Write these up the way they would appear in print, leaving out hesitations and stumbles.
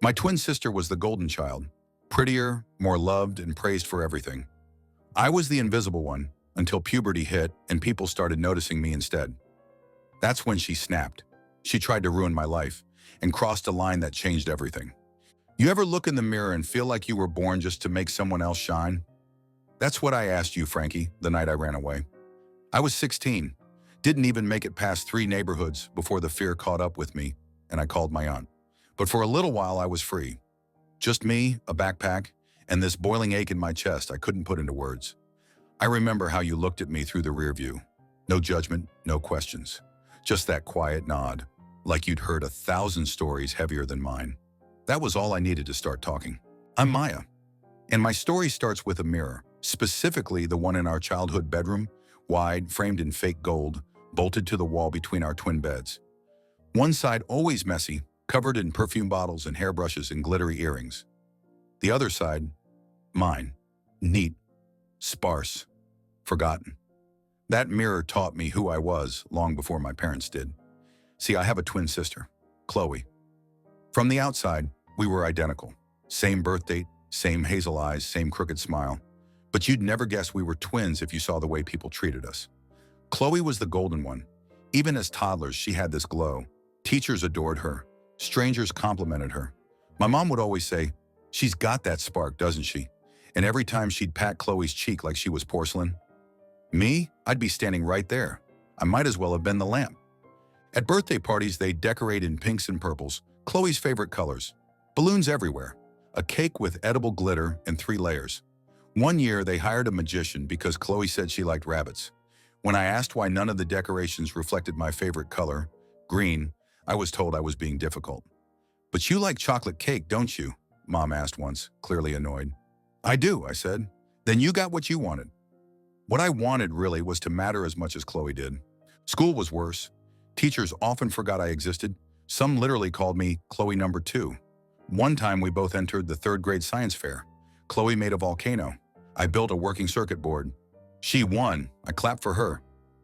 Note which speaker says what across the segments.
Speaker 1: My twin sister was the golden child, prettier, more loved, and praised for everything. I was the invisible one until puberty hit and people started noticing me instead. That's when she snapped. She tried to ruin my life and crossed a line that changed everything. You ever look in the mirror and feel like you were born just to make someone else shine? That's what I asked you, Frankie, the night I ran away. I was 16, didn't even make it past 3 neighborhoods before the fear caught up with me, and I called my aunt. But for a little while, I was free. Just me, a backpack, and this boiling ache in my chest I couldn't put into words. I remember how you looked at me through the rear view. No judgment, no questions. Just that quiet nod, like you'd heard 1,000 stories heavier than mine. That was all I needed to start talking. I'm Maya, and my story starts with a mirror, specifically the one in our childhood bedroom, wide, framed in fake gold, bolted to the wall between our twin beds. One side always messy, covered in perfume bottles and hairbrushes and glittery earrings. The other side, mine, neat, sparse, forgotten. That mirror taught me who I was long before my parents did. See, I have a twin sister, Chloe. From the outside, we were identical. Same birth date, same hazel eyes, same crooked smile. But you'd never guess we were twins if you saw the way people treated us. Chloe was the golden one. Even as toddlers, she had this glow. Teachers adored her. Strangers complimented her. My mom would always say, "She's got that spark, doesn't she?" And every time she'd pat Chloe's cheek like she was porcelain. Me, I'd be standing right there. I might as well have been the lamp. At birthday parties, they'd decorate in pinks and purples, Chloe's favorite colors. Balloons everywhere. A cake with edible glitter and 3 layers. One year, they hired a magician because Chloe said she liked rabbits. When I asked why none of the decorations reflected my favorite color, green, I was told I was being difficult. "But you like chocolate cake, don't you?" Mom asked once, clearly annoyed. "I do," I said. "Then you got what you wanted." What I wanted really was to matter as much as Chloe did. School was worse. Teachers often forgot I existed. Some literally called me Chloe number 2. One time we both entered the 3rd grade science fair. Chloe made a volcano. I built a working circuit board. She won. I clapped for her.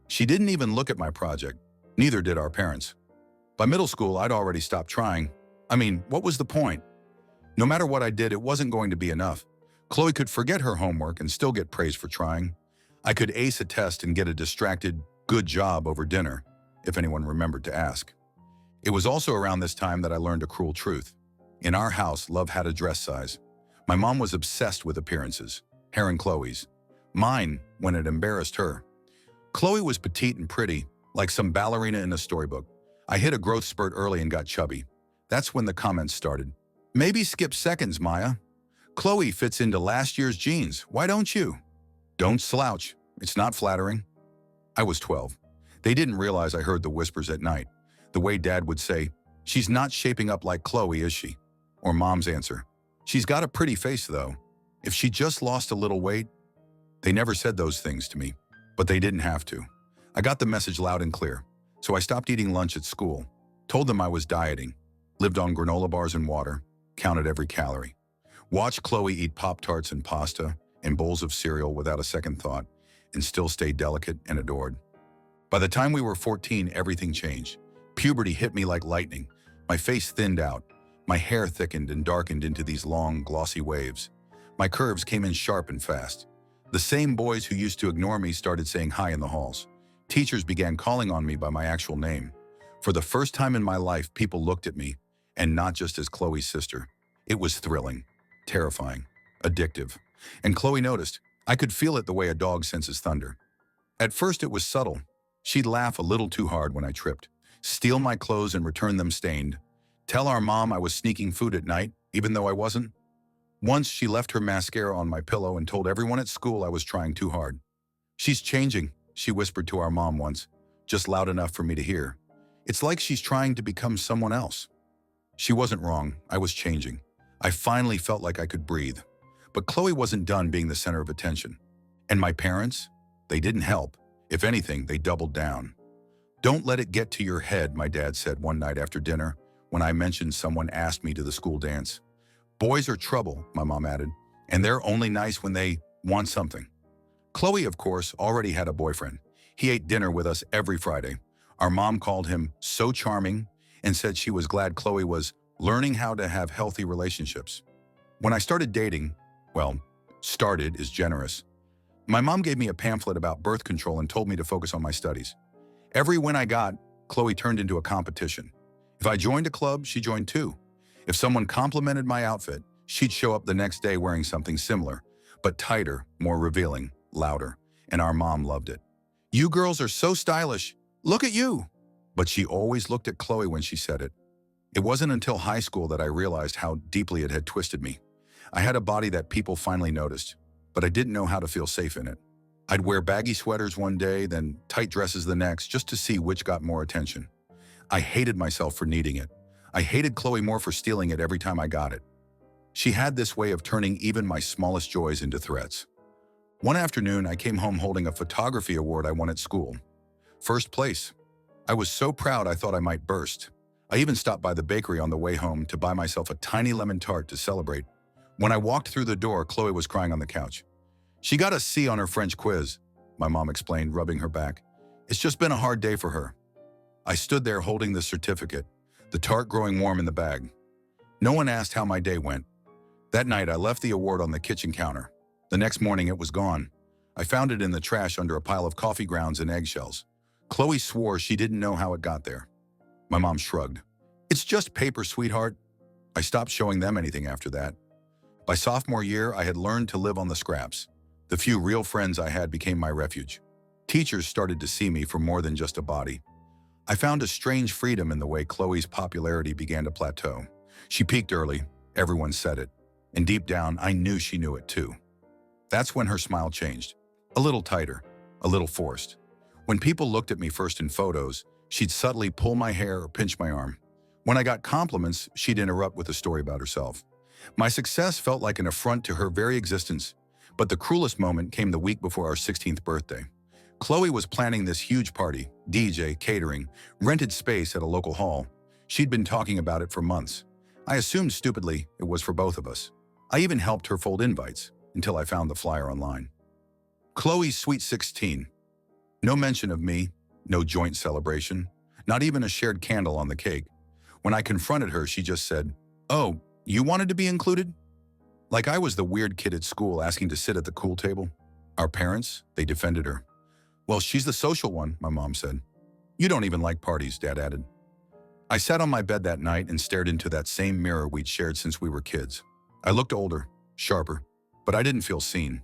Speaker 1: She didn't even look at my project. Neither did our parents. By middle school, I'd already stopped trying. I mean, what was the point? No matter what I did, it wasn't going to be enough. Chloe could forget her homework and still get praised for trying. I could ace a test and get a distracted, "good job" over dinner, if anyone remembered to ask. It was also around this time that I learned a cruel truth. In our house, love had a dress size. My mom was obsessed with appearances, hair and Chloe's. Mine, when it embarrassed her. Chloe was petite and pretty, like some ballerina in a storybook. I hit a growth spurt early and got chubby. That's when the comments started. "Maybe skip seconds, Maya. Chloe fits into last year's jeans. Why don't you?" "Don't slouch. It's not flattering." I was 12. They didn't realize I heard the whispers at night. The way Dad would say, "She's not shaping up like Chloe, is she?" Or Mom's answer, "She's got a pretty face, though. If she just lost a little weight." They never said those things to me, but they didn't have to. I got the message loud and clear. So I stopped eating lunch at school, told them I was dieting, lived on granola bars and water, counted every calorie. Watched Chloe eat Pop-Tarts and pasta and bowls of cereal without a second thought, and still stayed delicate and adored. By the time we were 14, everything changed. Puberty hit me like lightning. My face thinned out. My hair thickened and darkened into these long, glossy waves. My curves came in sharp and fast. The same boys who used to ignore me started saying hi in the halls. Teachers began calling on me by my actual name. For the first time in my life, people looked at me, and not just as Chloe's sister. It was thrilling, terrifying, addictive. And Chloe noticed. I could feel it the way a dog senses thunder. At first, it was subtle. She'd laugh a little too hard when I tripped, steal my clothes and return them stained, tell our mom I was sneaking food at night, even though I wasn't. Once, she left her mascara on my pillow and told everyone at school I was trying too hard. "She's changing," she whispered to our mom once, just loud enough for me to hear. "It's like she's trying to become someone else." She wasn't wrong. I was changing. I finally felt like I could breathe. But Chloe wasn't done being the center of attention. And my parents? They didn't help. If anything, they doubled down. "Don't let it get to your head," my dad said one night after dinner when I mentioned someone asked me to the school dance. "Boys are trouble," my mom added, "and they're only nice when they want something." Chloe, of course, already had a boyfriend. He ate dinner with us every Friday. Our mom called him so charming and said she was glad Chloe was learning how to have healthy relationships. When I started dating, well, started is generous. My mom gave me a pamphlet about birth control and told me to focus on my studies. Every win I got, Chloe turned into a competition. If I joined a club, she joined too. If someone complimented my outfit, she'd show up the next day wearing something similar, but tighter, more revealing, louder, and our mom loved it. "You girls are so stylish. Look at you." But she always looked at Chloe when she said it. It wasn't until high school that I realized how deeply it had twisted me. I had a body that people finally noticed, but I didn't know how to feel safe in it. I'd wear baggy sweaters one day, then tight dresses the next, just to see which got more attention. I hated myself for needing it. I hated Chloe more for stealing it every time I got it. She had this way of turning even my smallest joys into threats. One afternoon, I came home holding a photography award I won at school. First place. I was so proud I thought I might burst. I even stopped by the bakery on the way home to buy myself a tiny lemon tart to celebrate. When I walked through the door, Chloe was crying on the couch. "She got a C on her French quiz," my mom explained, rubbing her back. "It's just been a hard day for her." I stood there holding the certificate, the tart growing warm in the bag. No one asked how my day went. That night, I left the award on the kitchen counter. The next morning, it was gone. I found it in the trash under a pile of coffee grounds and eggshells. Chloe swore she didn't know how it got there. My mom shrugged. "It's just paper, sweetheart." I stopped showing them anything after that. By sophomore year, I had learned to live on the scraps. The few real friends I had became my refuge. Teachers started to see me for more than just a body. I found a strange freedom in the way Chloe's popularity began to plateau. She peaked early, everyone said it, and deep down, I knew she knew it too. That's when her smile changed. A little tighter, a little forced. When people looked at me first in photos, she'd subtly pull my hair or pinch my arm. When I got compliments, she'd interrupt with a story about herself. My success felt like an affront to her very existence, but the cruelest moment came the week before our 16th birthday. Chloe was planning this huge party, DJ, catering, rented space at a local hall. She'd been talking about it for months. I assumed stupidly it was for both of us. I even helped her fold invites until I found the flyer online. Chloe's Sweet 16. No mention of me, no joint celebration, not even a shared candle on the cake. When I confronted her, she just said, "Oh, you wanted to be included?" Like I was the weird kid at school asking to sit at the cool table. Our parents, they defended her. "Well, she's the social one," my mom said. "You don't even like parties," Dad added. I sat on my bed that night and stared into that same mirror we'd shared since we were kids. I looked older, sharper, but I didn't feel seen.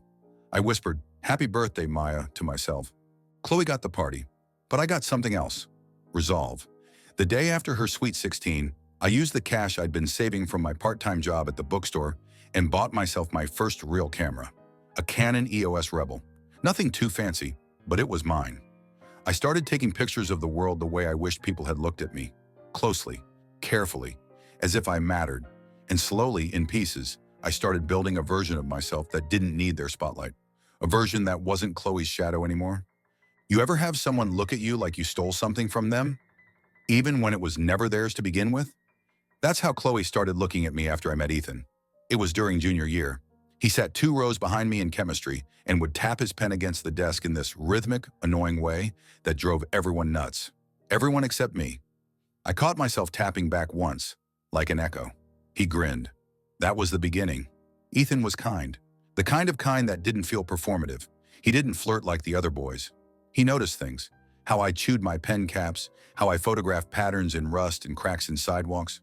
Speaker 1: I whispered, "Happy birthday, Maya," to myself. Chloe got the party, but I got something else. Resolve. The day after her Sweet 16, I used the cash I'd been saving from my part-time job at the bookstore and bought myself my first real camera, a Canon EOS Rebel. Nothing too fancy, but it was mine. I started taking pictures of the world the way I wished people had looked at me, closely, carefully, as if I mattered, and slowly, in pieces, I started building a version of myself that didn't need their spotlight, a version that wasn't Chloe's shadow anymore. You ever have someone look at you like you stole something from them, even when it was never theirs to begin with? That's how Chloe started looking at me after I met Ethan. It was during junior year. He sat 2 rows behind me in chemistry and would tap his pen against the desk in this rhythmic, annoying way that drove everyone nuts. Everyone except me. I caught myself tapping back once, like an echo. He grinned. That was the beginning. Ethan was kind. The kind that didn't feel performative. He didn't flirt like the other boys. He noticed things. How I chewed my pen caps, how I photographed patterns in rust and cracks in sidewalks.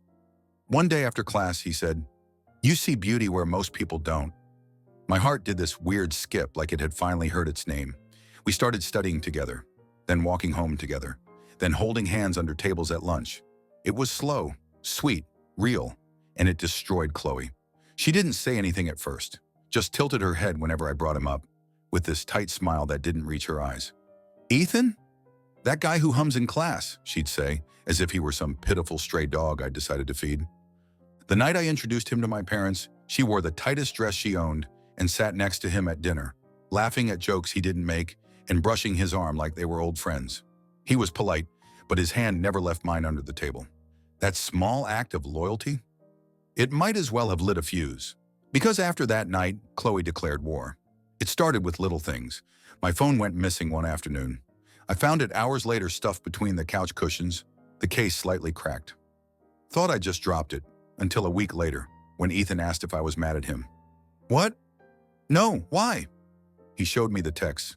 Speaker 1: One day after class, he said, "You see beauty where most people don't." My heart did this weird skip like it had finally heard its name. We started studying together, then walking home together, then holding hands under tables at lunch. It was slow, sweet, real, and it destroyed Chloe. She didn't say anything at first, just tilted her head whenever I brought him up, with this tight smile that didn't reach her eyes. "Ethan? That guy who hums in class," she'd say, as if he were some pitiful stray dog I'd decided to feed. The night I introduced him to my parents, she wore the tightest dress she owned and sat next to him at dinner, laughing at jokes he didn't make and brushing his arm like they were old friends. He was polite, but his hand never left mine under the table. That small act of loyalty? It might as well have lit a fuse. Because after that night, Chloe declared war. It started with little things. My phone went missing one afternoon. I found it hours later stuffed between the couch cushions, the case slightly cracked. Thought I just dropped it. until a week later, when Ethan asked if I was mad at him. What? No, why? He showed me the texts.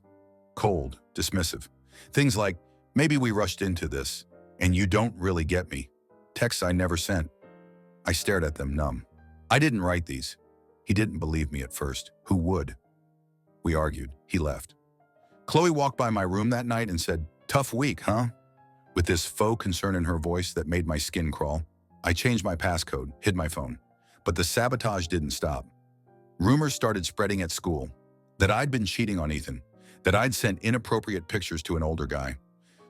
Speaker 1: Cold, dismissive. Things like, maybe we rushed into this, and you don't really get me. Texts I never sent. I stared at them, numb. I didn't write these. He didn't believe me at first. Who would? We argued. He left. Chloe walked by my room that night and said, "Tough week, huh?" With this faux concern in her voice that made my skin crawl. I changed my passcode, hid my phone. But the sabotage didn't stop. Rumors started spreading at school that I'd been cheating on Ethan, that I'd sent inappropriate pictures to an older guy.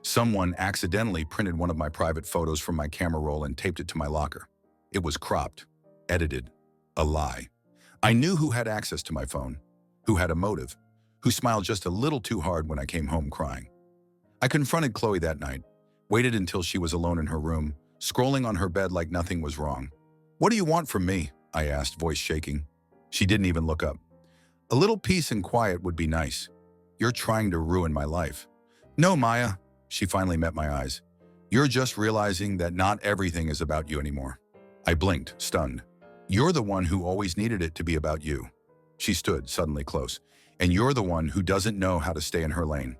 Speaker 1: Someone accidentally printed one of my private photos from my camera roll and taped it to my locker. It was cropped, edited, a lie. I knew who had access to my phone, who had a motive, who smiled just a little too hard when I came home crying. I confronted Chloe that night, waited until she was alone in her room, scrolling on her bed like nothing was wrong. "What do you want from me?" I asked, voice shaking. She didn't even look up. "A little peace and quiet would be nice. You're trying to ruin my life." "No, Maya." She finally met my eyes. "You're just realizing that not everything is about you anymore." I blinked, stunned. "You're the one who always needed it to be about you." She stood, suddenly close. "And you're the one who doesn't know how to stay in her lane."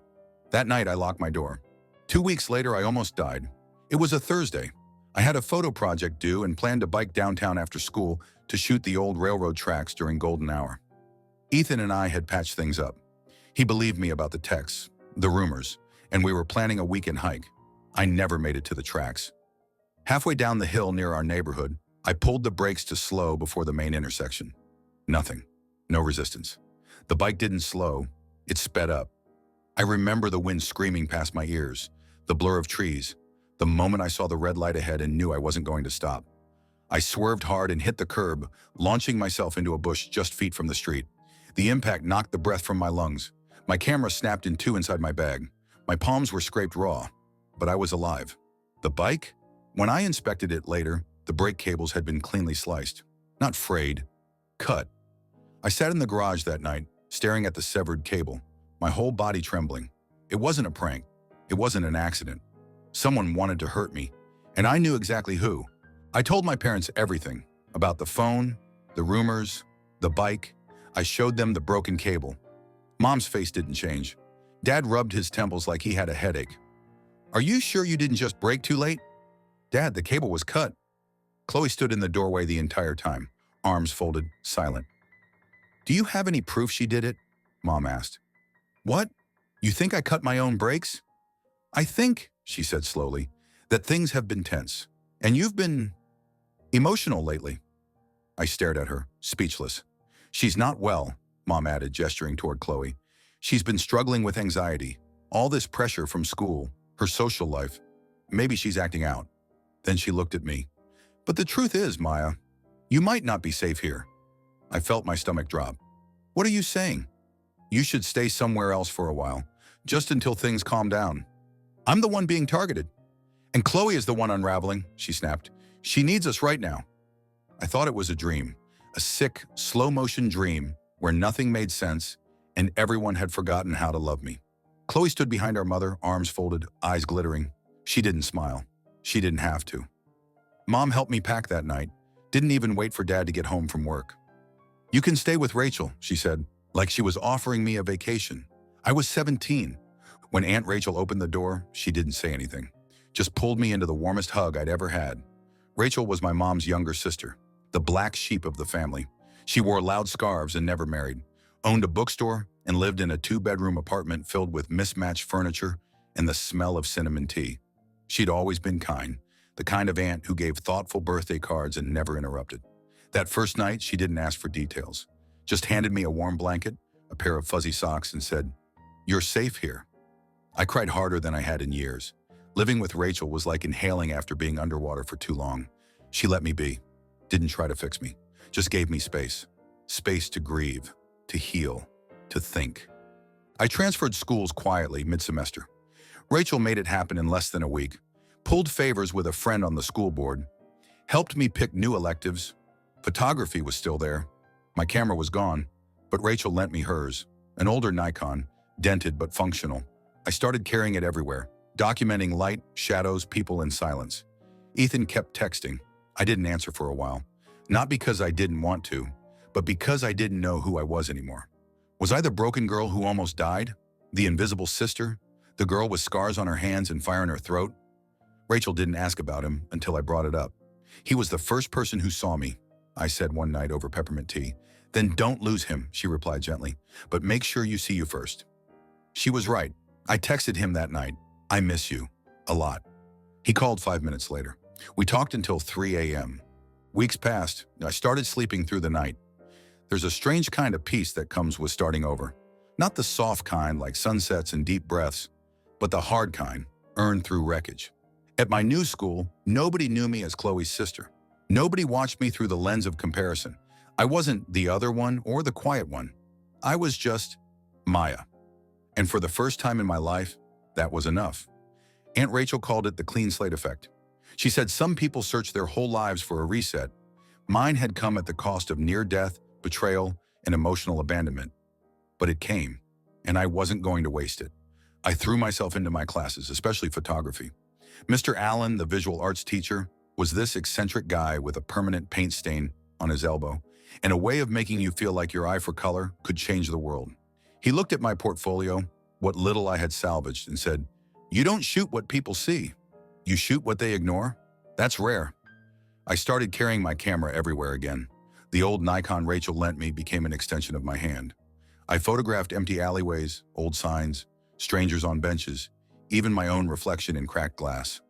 Speaker 1: That night, I locked my door. 2 weeks later, I almost died. It was a Thursday. I had a photo project due and planned to bike downtown after school to shoot the old railroad tracks during golden hour. Ethan and I had patched things up. He believed me about the texts, the rumors, and we were planning a weekend hike. I never made it to the tracks. Halfway down the hill near our neighborhood, I pulled the brakes to slow before the main intersection. Nothing. No resistance. The bike didn't slow. It sped up. I remember the wind screaming past my ears, the blur of trees, the moment I saw the red light ahead and knew I wasn't going to stop. I swerved hard and hit the curb, launching myself into a bush just feet from the street. The impact knocked the breath from my lungs. My camera snapped in two inside my bag. My palms were scraped raw, but I was alive. The bike? When I inspected it later, the brake cables had been cleanly sliced. Not frayed, cut. I sat in the garage that night, staring at the severed cable, my whole body trembling. It wasn't a prank. It wasn't an accident. Someone wanted to hurt me, and I knew exactly who. I told my parents everything, about the phone, the rumors, the bike. I showed them the broken cable. Mom's face didn't change. Dad rubbed his temples like he had a headache. "Are you sure you didn't just brake too late?" "Dad, the cable was cut." Chloe stood in the doorway the entire time, arms folded, silent. "Do you have any proof she did it?" Mom asked. "What? You think I cut my own brakes?" "I think," she said slowly, "that things have been tense. And you've been emotional lately." I stared at her, speechless. "She's not well," Mom added, gesturing toward Chloe. "She's been struggling with anxiety, all this pressure from school, her social life. Maybe she's acting out." Then she looked at me. "But the truth is, Maya, you might not be safe here." I felt my stomach drop. "What are you saying?" "You should stay somewhere else for a while, just until things calm down." "I'm the one being targeted." "And Chloe is the one unraveling," she snapped. "She needs us right now." I thought it was a dream, a sick, slow-motion dream where nothing made sense and everyone had forgotten how to love me. Chloe stood behind our mother, arms folded, eyes glittering. She didn't smile. She didn't have to. Mom helped me pack that night, didn't even wait for Dad to get home from work. "You can stay with Rachel," she said, like she was offering me a vacation. I was 17. When Aunt Rachel opened the door, she didn't say anything, just pulled me into the warmest hug I'd ever had. Rachel was my mom's younger sister, the black sheep of the family. She wore loud scarves and never married, owned a bookstore, and lived in a 2-bedroom apartment filled with mismatched furniture and the smell of cinnamon tea. She'd always been kind, the kind of aunt who gave thoughtful birthday cards and never interrupted. That first night, she didn't ask for details, just handed me a warm blanket, a pair of fuzzy socks, and said, "You're safe here." I cried harder than I had in years. Living with Rachel was like inhaling after being underwater for too long. She let me be, didn't try to fix me, just gave me space. Space to grieve, to heal, to think. I transferred schools quietly mid-semester. Rachel made it happen in less than a week, pulled favors with a friend on the school board, helped me pick new electives. Photography was still there. My camera was gone, but Rachel lent me hers, an older Nikon, dented but functional. I started carrying it everywhere, documenting light, shadows, people, and silence. Ethan kept texting. I didn't answer for a while. Not because I didn't want to, but because I didn't know who I was anymore. Was I the broken girl who almost died? The invisible sister? The girl with scars on her hands and fire in her throat? Rachel didn't ask about him until I brought it up. He was the first person who saw me, I said one night over peppermint tea. Then don't lose him, she replied gently, but make sure you see you first. She was right. I texted him that night. I miss you. A lot. He called 5 minutes later. We talked until 3 a.m. Weeks passed. I started sleeping through the night. There's a strange kind of peace that comes with starting over. Not the soft kind like sunsets and deep breaths, but the hard kind, earned through wreckage. At my new school, nobody knew me as Chloe's sister. Nobody watched me through the lens of comparison. I wasn't the other one or the quiet one. I was just Maya. And for the first time in my life, that was enough. Aunt Rachel called it the clean slate effect. She said some people search their whole lives for a reset. Mine had come at the cost of near death, betrayal, and emotional abandonment. But it came, and I wasn't going to waste it. I threw myself into my classes, especially photography. Mr. Allen, the visual arts teacher, was this eccentric guy with a permanent paint stain on his elbow and a way of making you feel like your eye for color could change the world. He looked at my portfolio, what little I had salvaged, and said, "You don't shoot what people see. You shoot what they ignore. That's rare." I started carrying my camera everywhere again. The old Nikon Rachel lent me became an extension of my hand. I photographed empty alleyways, old signs, strangers on benches, even my own reflection in cracked glass.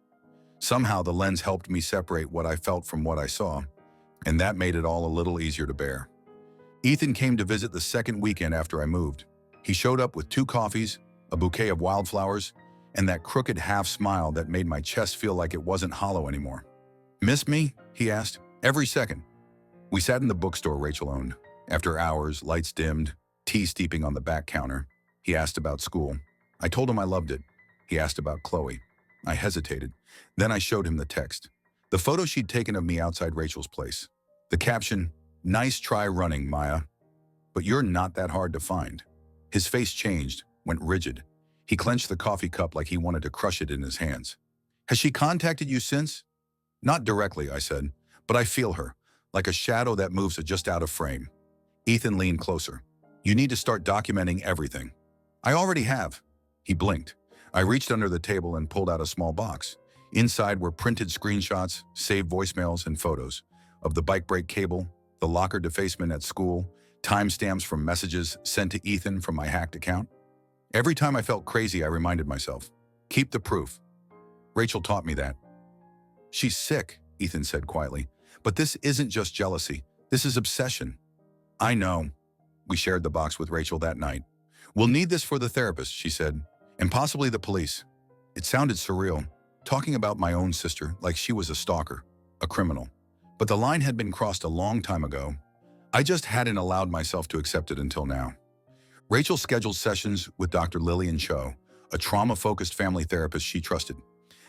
Speaker 1: Somehow the lens helped me separate what I felt from what I saw, and that made it all a little easier to bear. Ethan came to visit the second weekend after I moved. He showed up with 2 coffees, a bouquet of wildflowers, and that crooked half smile that made my chest feel like it wasn't hollow anymore. "Miss me?" he asked. "Every second." We sat in the bookstore Rachel owned. After hours, lights dimmed, tea steeping on the back counter. He asked about school. I told him I loved it. He asked about Chloe. I hesitated. Then I showed him the text. The photo she'd taken of me outside Rachel's place. The caption, "Nice try running, Maya. But you're not that hard to find." His face changed, went rigid. He clenched the coffee cup like he wanted to crush it in his hands. "Has she contacted you since?" "Not directly," I said, "but I feel her, like a shadow that moves just out of frame." Ethan leaned closer. "You need to start documenting everything." "I already have." He blinked. I reached under the table and pulled out a small box. Inside were printed screenshots, saved voicemails, and photos of the bike brake cable, the locker defacement at school, timestamps from messages sent to Ethan from my hacked account. Every time I felt crazy, I reminded myself, keep the proof. Rachel taught me that. "She's sick," Ethan said quietly. "But this isn't just jealousy. This is obsession." "I know." We shared the box with Rachel that night. "We'll need this for the therapist," she said, "and possibly the police." It sounded surreal, talking about my own sister like she was a stalker, a criminal. But the line had been crossed a long time ago. I just hadn't allowed myself to accept it until now. Rachel scheduled sessions with Dr. Lillian Cho, a trauma-focused family therapist she trusted.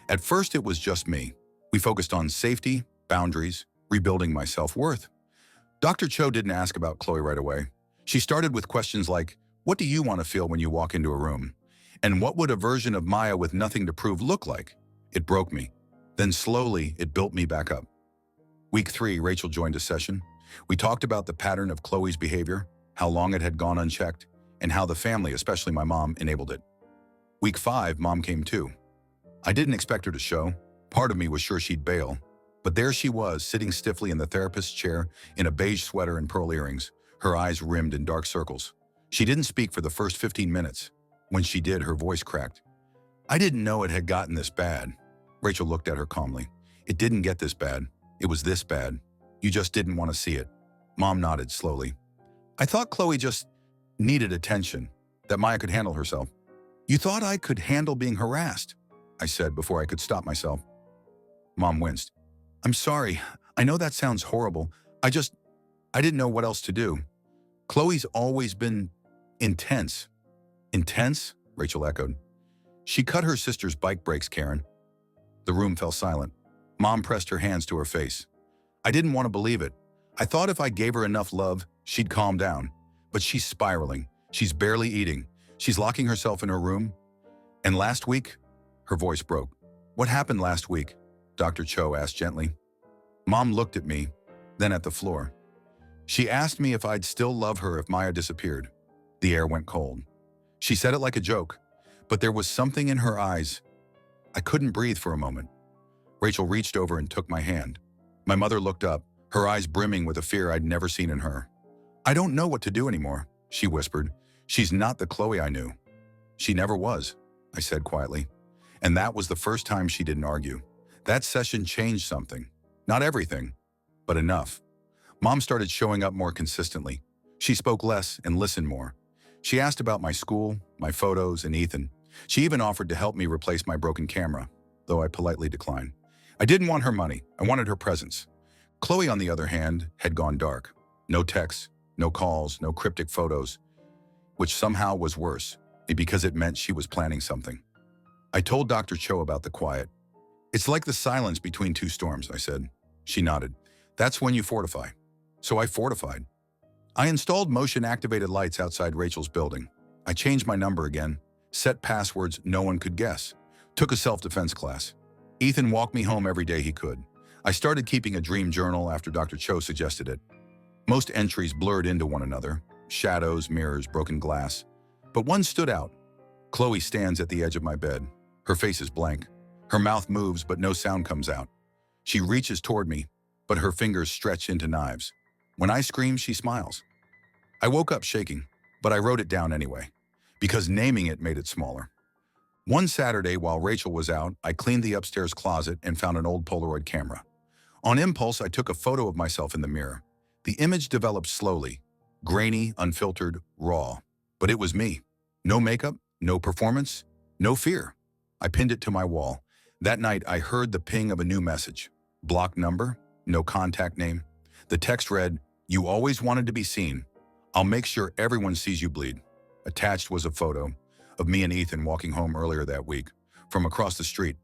Speaker 1: At first, it was just me. We focused on safety, boundaries, rebuilding my self-worth. Dr. Cho didn't ask about Chloe right away. She started with questions like, what do you want to feel when you walk into a room? And what would a version of Maya with nothing to prove look like? It broke me. Then slowly, it built me back up. Week 3, Rachel joined a session. We talked about the pattern of Chloe's behavior, how long it had gone unchecked, and how the family, especially my mom, enabled it. Week 5, Mom came too. I didn't expect her to show. Part of me was sure she'd bail. But there she was, sitting stiffly in the therapist's chair in a beige sweater and pearl earrings, her eyes rimmed in dark circles. She didn't speak for the first 15 minutes. When she did, her voice cracked. "I didn't know it had gotten this bad." Rachel looked at her calmly. "It didn't get this bad. It was this bad. You just didn't want to see it." Mom nodded slowly. "I thought Chloe just needed attention, that Maya could handle herself." "You thought I could handle being harassed?" I said before I could stop myself. Mom winced. "I'm sorry. I know that sounds horrible. I didn't know what else to do. Chloe's always been intense." "Intense?" Rachel echoed. "She cut her sister's bike brakes, Karen." The room fell silent. Mom pressed her hands to her face. I didn't want to believe it. I thought if I gave her enough love, she'd calm down. But she's spiraling. She's barely eating. She's locking herself in her room. And last week, her voice broke. "What happened last week?" Dr. Cho asked gently. Mom looked at me, then at the floor. She asked me if I'd still love her if Maya disappeared. The air went cold. She said it like a joke, but there was something in her eyes. I couldn't breathe for a moment. Rachel reached over and took my hand. My mother looked up, her eyes brimming with a fear I'd never seen in her. "I don't know what to do anymore," she whispered. "She's not the Chloe I knew." "She never was," I said quietly. And that was the first time she didn't argue. That session changed something. Not everything, but enough. Mom started showing up more consistently. She spoke less and listened more. She asked about my school, my photos, and Ethan. She even offered to help me replace my broken camera, though I politely declined. I didn't want her money. I wanted her presence. Chloe, on the other hand, had gone dark. No texts, no calls, no cryptic photos, which somehow was worse, because it meant she was planning something. I told Dr. Cho about the quiet. "It's like the silence between two storms," I said. She nodded. "That's when you fortify." So I fortified. I installed motion-activated lights outside Rachel's building. I changed my number again, set passwords no one could guess, took a self-defense class. Ethan walked me home every day he could. I started keeping a dream journal after Dr. Cho suggested it. Most entries blurred into one another, shadows, mirrors, broken glass. But one stood out. Chloe stands at the edge of my bed. Her face is blank. Her mouth moves, but no sound comes out. She reaches toward me, but her fingers stretch into knives. When I scream, she smiles. I woke up shaking, but I wrote it down anyway, because naming it made it smaller. One Saturday, while Rachel was out, I cleaned the upstairs closet and found an old Polaroid camera. On impulse, I took a photo of myself in the mirror. The image developed slowly, grainy, unfiltered, raw. But it was me. No makeup, no performance, no fear. I pinned it to my wall. That night, I heard the ping of a new message. Blocked number, no contact name. The text read, "You always wanted to be seen. I'll make sure everyone sees you bleed." Attached was a photo of me and Ethan walking home earlier that week, from across the street.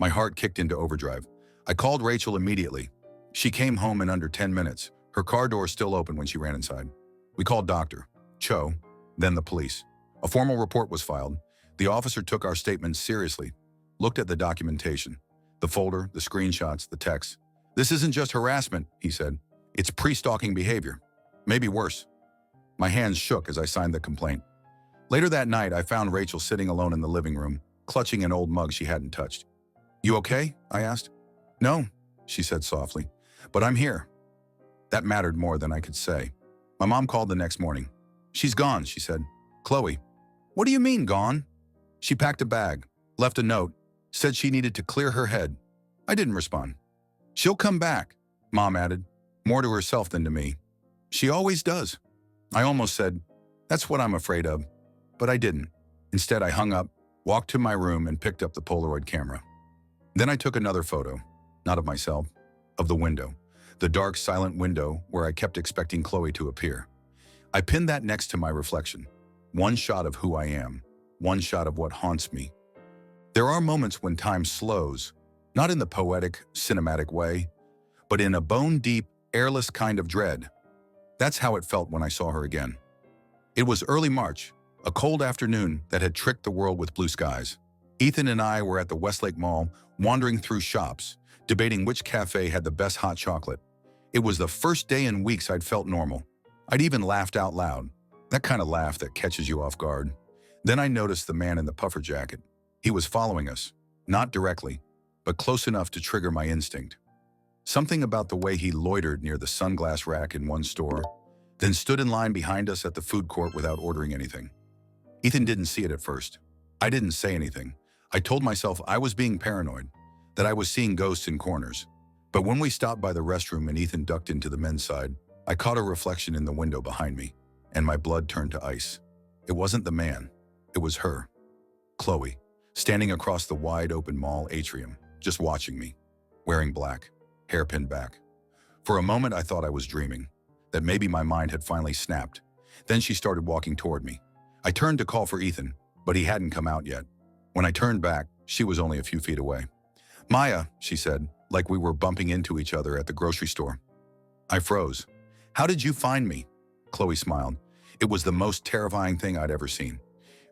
Speaker 1: My heart kicked into overdrive. I called Rachel immediately. She came home in under 10 minutes, her car door still open when she ran inside. We called Dr. Cho, then the police. A formal report was filed. The officer took our statements seriously, looked at the documentation, the folder, the screenshots, the texts. "This isn't just harassment," he said. "It's pre-stalking behavior. Maybe worse." My hands shook as I signed the complaint. Later that night, I found Rachel sitting alone in the living room, clutching an old mug she hadn't touched. "You okay?" I asked. "No," she said softly, "but I'm here." That mattered more than I could say. My mom called the next morning. "She's gone," she said. "Chloe." "What do you mean, gone?" She packed a bag, left a note, said she needed to clear her head. I didn't respond. "She'll come back," Mom added, more to herself than to me. "She always does." I almost said, "That's what I'm afraid of," but I didn't. Instead, I hung up, walked to my room, and picked up the Polaroid camera. Then I took another photo, not of myself, of the window, the dark, silent window where I kept expecting Chloe to appear. I pinned that next to my reflection. One shot of who I am, one shot of what haunts me. There are moments when time slows, not in the poetic, cinematic way, but in a bone-deep, airless kind of dread. That's how it felt when I saw her again. It was early March, a cold afternoon that had tricked the world with blue skies. Ethan and I were at the Westlake Mall, wandering through shops, debating which cafe had the best hot chocolate. It was the first day in weeks I'd felt normal. I'd even laughed out loud, that kind of laugh that catches you off guard. Then I noticed the man in the puffer jacket. He was following us, not directly, but close enough to trigger my instinct. Something about the way he loitered near the sunglass rack in one store, then stood in line behind us at the food court without ordering anything. Ethan didn't see it at first. I didn't say anything. I told myself I was being paranoid, that I was seeing ghosts in corners. But when we stopped by the restroom and Ethan ducked into the men's side, I caught a reflection in the window behind me, and my blood turned to ice. It wasn't the man. It was her. Chloe, standing across the wide-open mall atrium, just watching me, wearing black, hair pinned back. For a moment, I thought I was dreaming, that maybe my mind had finally snapped. Then she started walking toward me. I turned to call for Ethan, but he hadn't come out yet. When I turned back, she was only a few feet away. "Maya," she said, like we were bumping into each other at the grocery store. I froze. "How did you find me?" Chloe smiled. It was the most terrifying thing I'd ever seen.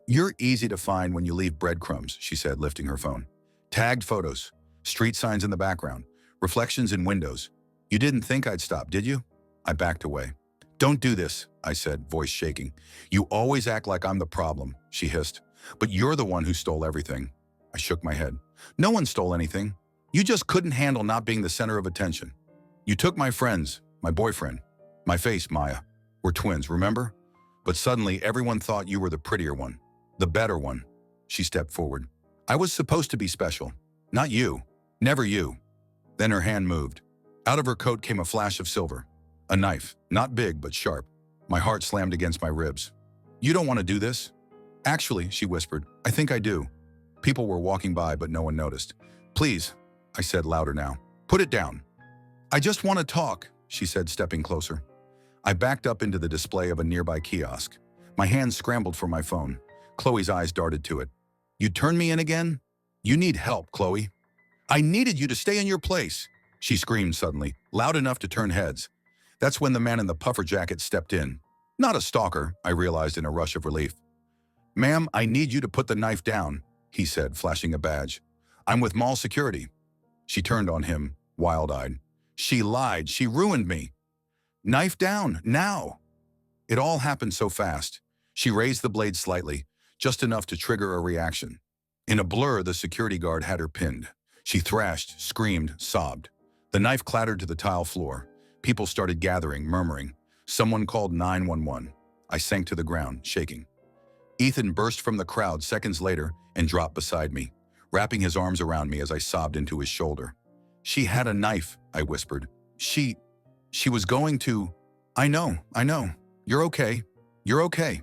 Speaker 1: "You're easy to find when you leave breadcrumbs," she said, lifting her phone. "Tagged photos, street signs in the background, reflections in windows. You didn't think I'd stop, did you? I backed away. Don't do this, I said, voice shaking. You always act like I'm the problem, she hissed. But you're the one who stole everything. I shook my head. No one stole anything. You just couldn't handle not being the center of attention. You took my friends, my boyfriend, my face, Maya. We're twins, remember? But suddenly everyone thought you were the prettier one, the better one. She stepped forward. I was supposed to be special. Not you. Never you. Then her hand moved. Out of her coat came a flash of silver. A knife, not big but sharp. My heart slammed against my ribs. You don't want to do this? Actually, she whispered, I think I do. People were walking by, but no one noticed. Please, I said louder now. Put it down. I just want to talk, she said, stepping closer. I backed up into the display of a nearby kiosk. My hands scrambled for my phone. Chloe's eyes darted to it. You turned me in again? You need help, Chloe. I needed you to stay in your place, she screamed suddenly, loud enough to turn heads. That's when the man in the puffer jacket stepped in. Not a stalker, I realized in a rush of relief. Ma'am, I need you to put the knife down, he said, flashing a badge. I'm with mall security. She turned on him, wild-eyed. She lied. She ruined me. Knife down, now. It all happened so fast. She raised the blade slightly, just enough to trigger a reaction. In a blur, the security guard had her pinned. She thrashed, screamed, sobbed. The knife clattered to the tile floor. People started gathering, murmuring. Someone called 911. I sank to the ground, shaking. Ethan burst from the crowd seconds later and dropped beside me, wrapping his arms around me as I sobbed into his shoulder. She had a knife, I whispered. She was going to... I know. You're okay. You're okay.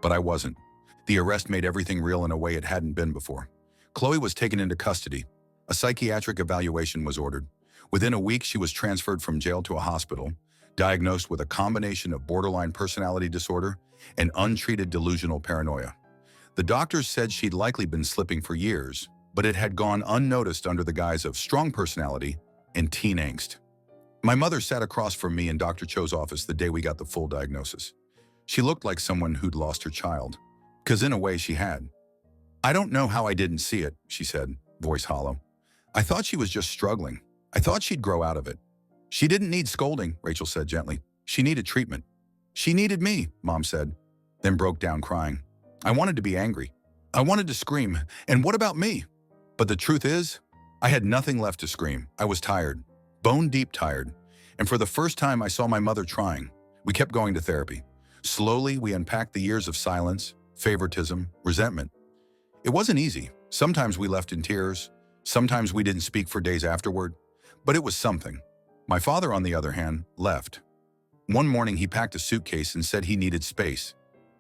Speaker 1: But I wasn't. The arrest made everything real in a way it hadn't been before. Chloe was taken into custody. A psychiatric evaluation was ordered. Within a week, she was transferred from jail to a hospital, diagnosed with a combination of borderline personality disorder and untreated delusional paranoia. The doctors said she'd likely been slipping for years, but it had gone unnoticed under the guise of strong personality and teen angst. My mother sat across from me in Dr. Cho's office the day we got the full diagnosis. She looked like someone who'd lost her child, 'cause in a way she had. I don't know how I didn't see it, she said, voice hollow. I thought she was just struggling. I thought she'd grow out of it. She didn't need scolding, Rachel said gently. She needed treatment. She needed me, Mom said, then broke down crying. I wanted to be angry. I wanted to scream, and what about me? But the truth is, I had nothing left to scream. I was tired, bone-deep tired, and for the first time I saw my mother trying. We kept going to therapy. Slowly, we unpacked the years of silence, favoritism, resentment. It wasn't easy. Sometimes we left in tears. Sometimes we didn't speak for days afterward. But it was something. My father, on the other hand, left. One morning, he packed a suitcase and said he needed space.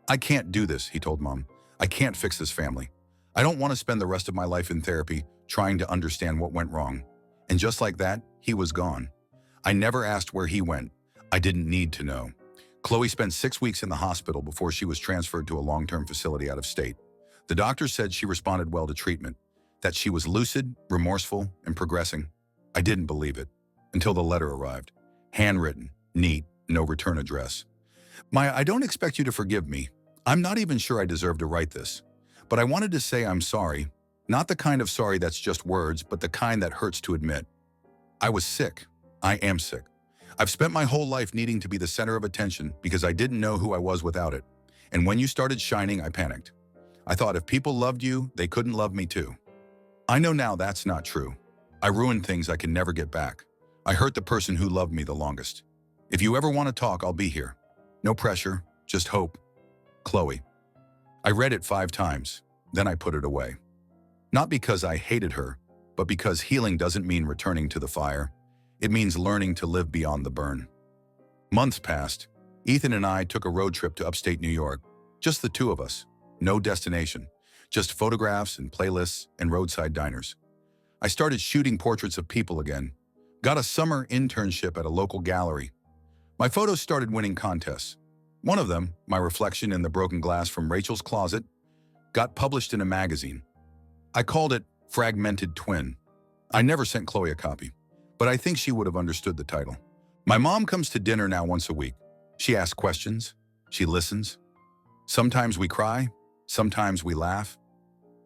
Speaker 1: I can't do this, he told Mom. I can't fix this family. I don't want to spend the rest of my life in therapy trying to understand what went wrong. And just like that, he was gone. I never asked where he went. I didn't need to know. Chloe spent 6 weeks in the hospital before she was transferred to a long-term facility out of state. The doctor said she responded well to treatment, that she was lucid, remorseful, and progressing. I didn't believe it until the letter arrived. Handwritten, neat, no return address. Maya, I don't expect you to forgive me. I'm not even sure I deserve to write this. But I wanted to say I'm sorry. Not the kind of sorry that's just words, but the kind that hurts to admit. I was sick. I am sick. I've spent my whole life needing to be the center of attention because I didn't know who I was without it. And when you started shining, I panicked. I thought if people loved you, they couldn't love me too. I know now that's not true. I ruined things I can never get back. I hurt the person who loved me the longest. If you ever want to talk, I'll be here. No pressure, just hope. Chloe. I read it 5 times, then I put it away. Not because I hated her, but because healing doesn't mean returning to the fire. It means learning to live beyond the burn. Months passed. Ethan and I took a road trip to upstate New York. Just the 2 of us. No destination. Just photographs and playlists and roadside diners. I started shooting portraits of people again. Got a summer internship at a local gallery. My photos started winning contests. One of them, my reflection in the broken glass from Rachel's closet, got published in a magazine. I called it Fragmented Twin. I never sent Chloe a copy, but I think she would have understood the title. My mom comes to dinner now once a week. She asks questions. She listens. Sometimes we cry. Sometimes we laugh.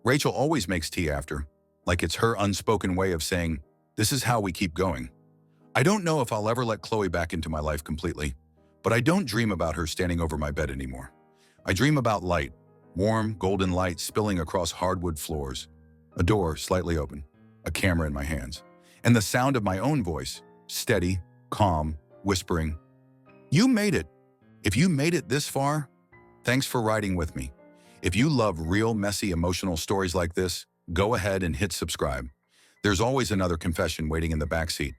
Speaker 1: Rachel always makes tea after, like it's her unspoken way of saying, this is how we keep going. I don't know if I'll ever let Chloe back into my life completely, but I don't dream about her standing over my bed anymore. I dream about light, warm, golden light spilling across hardwood floors, a door slightly open, a camera in my hands, and the sound of my own voice, steady, calm, whispering, "You made it. If you made it this far, thanks for riding with me." If you love real, messy, emotional stories like this, go ahead and hit subscribe. There's always another confession waiting in the backseat.